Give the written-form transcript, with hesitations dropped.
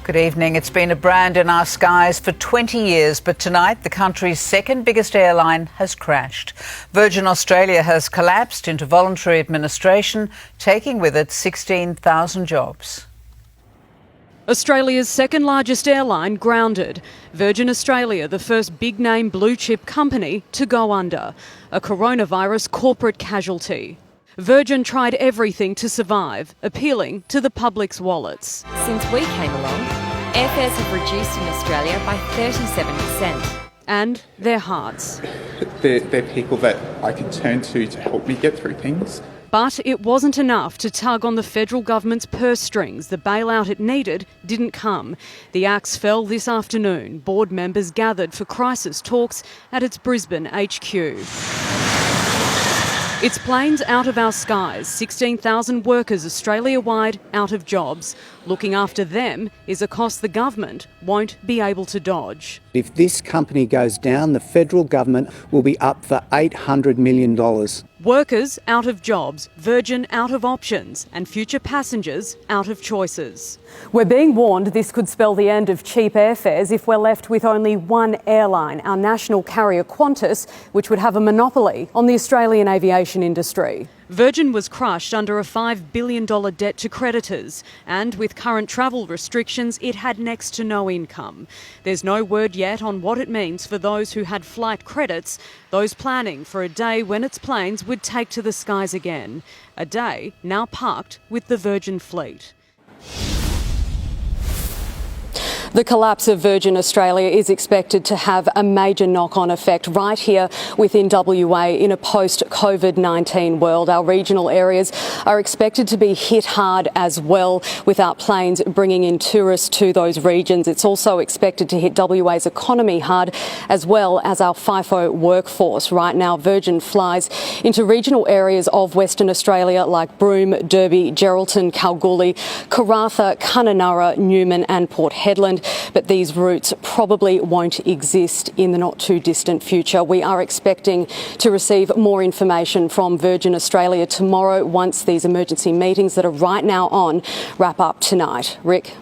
Good evening. It's been a brand in our skies for 20 years, but tonight the country's second biggest airline has crashed. Virgin Australia has collapsed into voluntary administration, taking with it 16,000 jobs. Australia's second largest airline grounded. Virgin Australia, the first big-name blue-chip company to go under. A coronavirus corporate casualty. Virgin tried everything to survive, appealing to the public's wallets. Since we came along, airfares have reduced in Australia by 37%. And their hearts. They're people that I can turn to help me get through things. But it wasn't enough to tug on the federal government's purse strings. The bailout it needed didn't come. The axe fell this afternoon. Board members gathered for crisis talks at its Brisbane HQ. It's planes out of our skies, 16,000 workers Australia-wide out of jobs. Looking after them is a cost the government won't be able to dodge. If this company goes down, the federal government will be up for $800 million. Workers out of jobs, Virgin out of options, and future passengers out of choices. We're being warned this could spell the end of cheap airfares if we're left with only one airline, our national carrier Qantas, which would have a monopoly on the Australian aviation industry. Virgin was crushed under a $5 billion debt to creditors, and with current travel restrictions, it had next to no income. There's no word yet on what it means for those who had flight credits, those planning for a day when its planes would take to the skies again. A day now parked with the Virgin fleet. The collapse of Virgin Australia is expected to have a major knock-on effect right here within WA in a post-COVID-19 world. Our regional areas are expected to be hit hard as well, without planes bringing in tourists to those regions. It's also expected to hit WA's economy hard, as well as our FIFO workforce. Right now, Virgin flies into regional areas of Western Australia like Broome, Derby, Geraldton, Kalgoorlie, Karratha, Kununurra, Newman and Port Hedland. But these routes probably won't exist in the not too distant future. We are expecting to receive more information from Virgin Australia tomorrow once these emergency meetings that are right now on wrap up tonight. Rick?